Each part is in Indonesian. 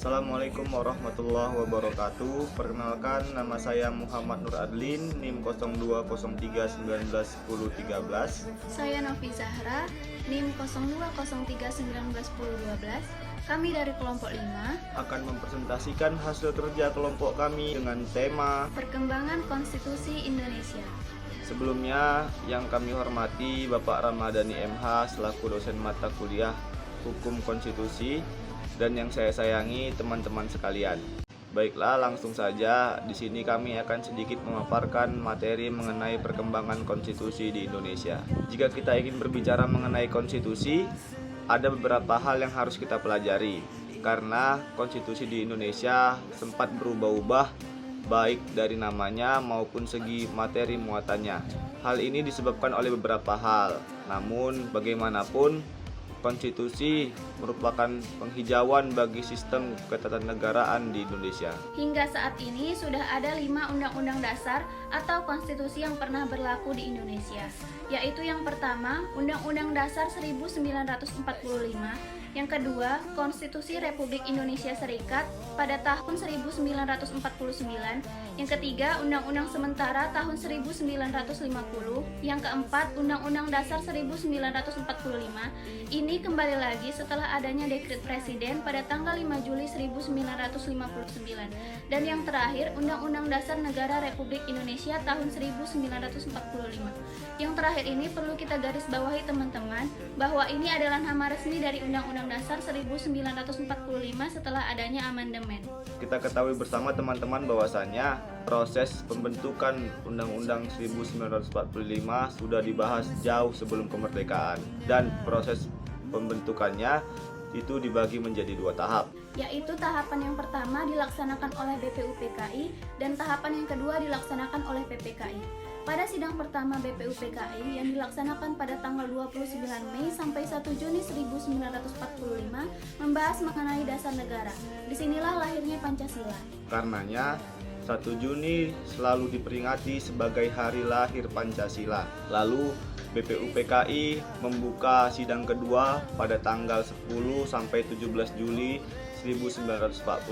Assalamualaikum warahmatullahi wabarakatuh. Perkenalkan, nama saya Muhammad Nur Adlin, NIM 0203191013. Saya Novi Zahra, NIM 0203191012. Kami dari kelompok 5 akan mempresentasikan hasil kerja kelompok kami dengan tema Perkembangan Konstitusi Indonesia. Sebelumnya, yang kami hormati Bapak Ramadhani MH selaku dosen mata kuliah Hukum Konstitusi, dan yang saya sayangi teman-teman sekalian. Baiklah, langsung saja. Di sini kami akan sedikit memaparkan materi mengenai perkembangan konstitusi di Indonesia. Jika kita ingin berbicara mengenai konstitusi, ada beberapa hal yang harus kita pelajari, karena konstitusi di Indonesia sempat berubah-ubah baik dari namanya maupun segi materi muatannya. Hal ini disebabkan oleh beberapa hal. Namun bagaimanapun, konstitusi merupakan penghijauan bagi sistem ketatanegaraan di Indonesia. Hingga saat ini sudah ada 5 undang-undang dasar atau konstitusi yang pernah berlaku di Indonesia, yaitu yang pertama Undang-Undang Dasar 1945, yang kedua Konstitusi Republik Indonesia Serikat pada tahun 1949, yang ketiga Undang-Undang Sementara tahun 1950, yang keempat Undang-Undang Dasar 1945. Ini kembali lagi setelah adanya dekret presiden pada tanggal 5 Juli 1959, dan yang terakhir Undang-Undang Dasar Negara Republik Indonesia tahun 1945. Yang terakhir ini perlu kita garis bawahi teman-teman, bahwa ini adalah nama resmi dari Undang-Undang Dasar 1945 setelah adanya amandemen. Kita ketahui bersama teman-teman bahwasannya proses pembentukan Undang-Undang 1945 sudah dibahas jauh sebelum kemerdekaan, dan proses pembentukannya itu dibagi menjadi 2 tahap, yaitu tahapan yang pertama dilaksanakan oleh BPUPKI dan tahapan yang kedua dilaksanakan oleh PPKI. Pada sidang pertama BPUPKI yang dilaksanakan pada tanggal 29 Mei sampai 1 Juni 1945 membahas mengenai dasar negara. Disinilah lahirnya Pancasila. Karenanya 1 Juni selalu diperingati sebagai hari lahir Pancasila. Lalu BPUPKI membuka sidang kedua pada tanggal 10 sampai 17 Juli 1945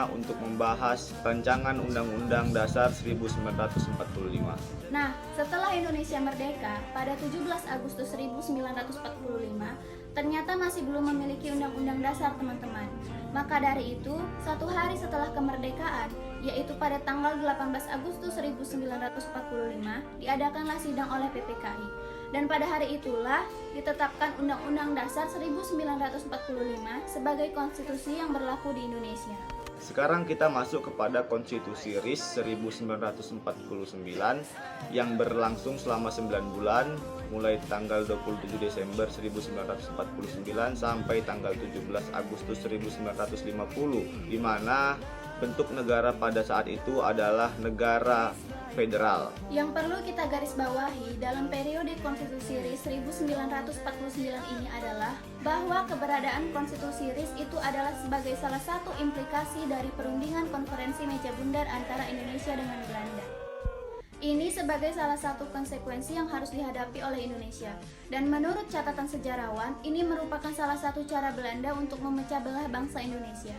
untuk membahas rancangan Undang-Undang Dasar 1945. Nah, setelah Indonesia merdeka pada 17 Agustus 1945, ternyata masih belum memiliki Undang-Undang Dasar, teman-teman. Maka dari itu, 1 hari setelah kemerdekaan, yaitu pada tanggal 18 Agustus 1945, diadakanlah sidang oleh PPKI. Dan pada hari itulah ditetapkan Undang-Undang Dasar 1945 sebagai konstitusi yang berlaku di Indonesia. Sekarang kita masuk kepada Konstitusi RIS 1949 yang berlangsung selama 9 bulan, mulai tanggal 27 Desember 1949 sampai tanggal 17 Agustus 1950, di mana bentuk negara pada saat itu adalah negara federal. Yang perlu kita garis bawahi dalam periode Konstitusi RIS 1949 ini adalah bahwa keberadaan Konstitusi RIS itu adalah sebagai salah satu implikasi dari perundingan konferensi meja bundar antara Indonesia dengan Belanda. Ini sebagai salah satu konsekuensi yang harus dihadapi oleh Indonesia. Dan menurut catatan sejarawan, ini merupakan salah satu cara Belanda untuk memecah belah bangsa Indonesia.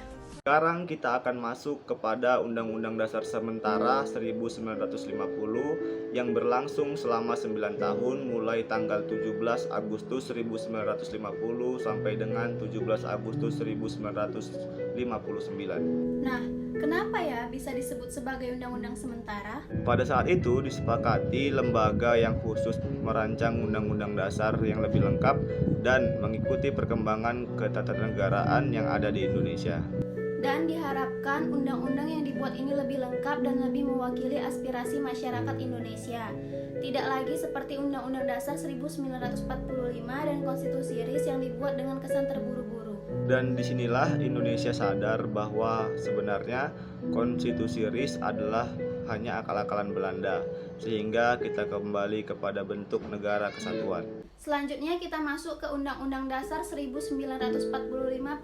Sekarang kita akan masuk kepada Undang-Undang Dasar Sementara 1950 yang berlangsung selama 9 tahun mulai tanggal 17 Agustus 1950 sampai dengan 17 Agustus 1959. Nah, kenapa ya bisa disebut sebagai undang-undang sementara? Pada saat itu disepakati lembaga yang khusus merancang undang-undang dasar yang lebih lengkap dan mengikuti perkembangan ketatanegaraan yang ada di Indonesia. Dan diharapkan undang-undang yang dibuat ini lebih lengkap dan lebih mewakili aspirasi masyarakat Indonesia. Tidak lagi seperti Undang-Undang Dasar 1945 dan Konstitusi RIS yang dibuat dengan kesan terburu-buru. Dan disinilah Indonesia sadar bahwa sebenarnya Konstitusi RIS adalah hanya akal-akalan Belanda, sehingga kita kembali kepada bentuk negara kesatuan. Selanjutnya kita masuk ke Undang-Undang Dasar 1945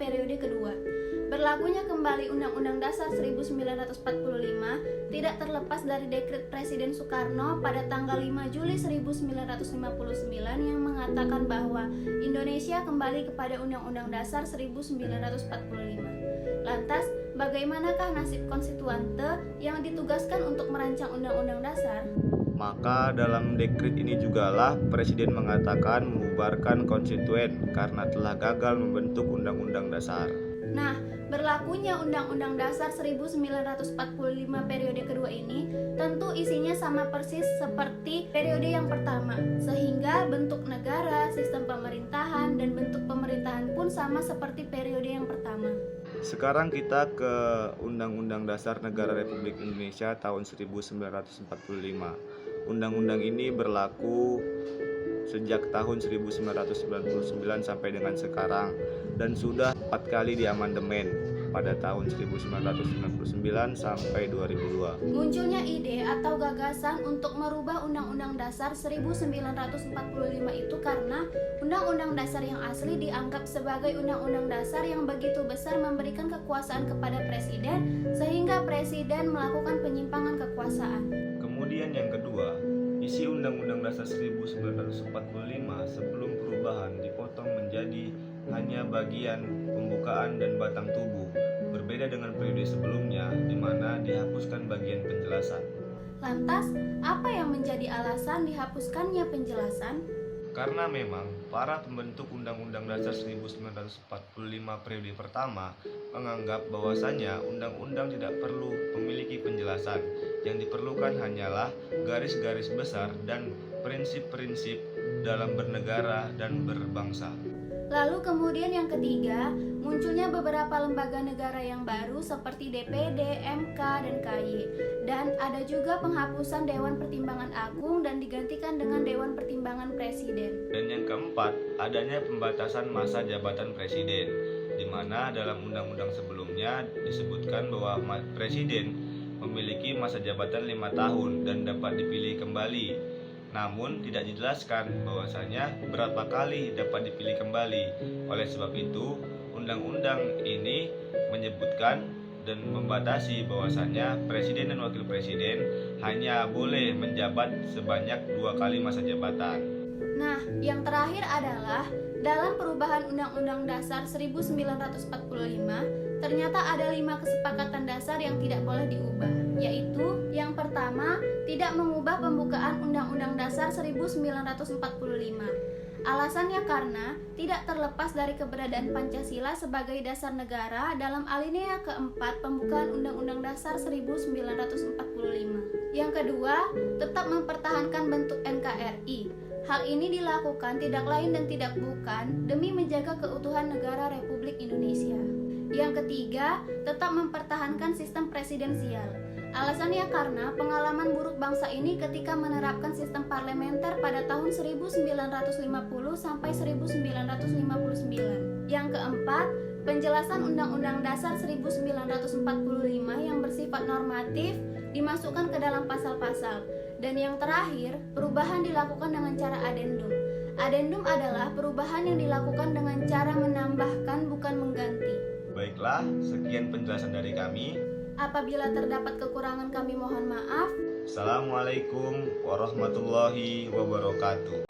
periode kedua. Berlakunya kembali Undang-Undang Dasar 1945 tidak terlepas dari dekret Presiden Soekarno pada tanggal 5 Juli 1959 yang mengatakan bahwa Indonesia kembali kepada Undang-Undang Dasar 1945. Lantas, bagaimanakah nasib konstituante yang ditugaskan untuk merancang Undang-Undang Dasar? Maka dalam dekret ini jugalah Presiden mengatakan membubarkan konstituen karena telah gagal membentuk Undang-Undang Dasar. Nah, berlakunya Undang-Undang Dasar 1945 periode kedua ini tentu isinya sama persis seperti periode yang pertama, sehingga bentuk negara, sistem pemerintahan, dan bentuk pemerintahan pun sama seperti periode yang pertama. Sekarang kita ke Undang-Undang Dasar Negara Republik Indonesia tahun 1945. Undang-undang ini berlaku sejak tahun 1999 sampai dengan sekarang dan sudah 4 kali diamandemen pada tahun 1999 sampai 2002. Munculnya ide atau gagasan untuk merubah Undang-Undang Dasar 1945 itu karena Undang-Undang Dasar yang asli dianggap sebagai Undang-Undang Dasar yang begitu besar memberikan kekuasaan kepada Presiden sehingga Presiden melakukan penyimpangan kekuasaan. Kemudian yang kedua, isi Undang-Undang Dasar 1945 sebelum perubahan dipotong menjadi hanya bagian pembukaan dan batang tubuh, berbeda dengan periode sebelumnya di mana dihapuskan bagian penjelasan. Lantas, apa yang menjadi alasan dihapuskannya penjelasan? Karena memang para pembentuk Undang-Undang Dasar 1945 periode pertama menganggap bahwasanya undang-undang tidak perlu memiliki penjelasan. Yang diperlukan hanyalah garis-garis besar dan prinsip-prinsip dalam bernegara dan berbangsa. Lalu kemudian yang ketiga, munculnya beberapa lembaga negara yang baru seperti DPD, MK, dan KY. Dan ada juga penghapusan Dewan Pertimbangan Agung dan digantikan dengan Dewan Pertimbangan Presiden. Dan yang keempat, adanya pembatasan masa jabatan presiden, di mana dalam undang-undang sebelumnya disebutkan bahwa presiden memiliki masa jabatan 5 tahun dan dapat dipilih kembali. Namun tidak dijelaskan bahwasanya berapa kali dapat dipilih kembali. Oleh sebab itu, undang-undang ini menyebutkan dan membatasi bahwasanya presiden dan wakil presiden hanya boleh menjabat sebanyak 2 kali masa jabatan. Nah, yang terakhir adalah dalam perubahan Undang-Undang Dasar 1945, ternyata ada 5 kesepakatan dasar yang tidak boleh diubah, yaitu yang pertama, tidak mengubah pembukaan Undang-Undang Dasar 1945. Alasannya karena tidak terlepas dari keberadaan Pancasila sebagai dasar negara dalam alinea keempat pembukaan Undang-Undang Dasar 1945. Yang kedua, tetap mempertahankan bentuk NKRI. Hal ini dilakukan tidak lain dan tidak bukan demi menjaga keutuhan negara Republik Indonesia. Yang ketiga, tetap mempertahankan sistem presidensial. Alasannya karena pengalaman buruk bangsa ini ketika menerapkan sistem parlementer pada tahun 1950 sampai 1959. Yang keempat, penjelasan Undang-Undang Dasar 1945 yang bersifat normatif dimasukkan ke dalam pasal-pasal. Dan yang terakhir, perubahan dilakukan dengan cara adendum. Adendum adalah perubahan yang dilakukan dengan cara menambahkan bukan mengganti. Baiklah, sekian penjelasan dari kami. Apabila terdapat kekurangan kami mohon maaf. Assalamualaikum warahmatullahi wabarakatuh.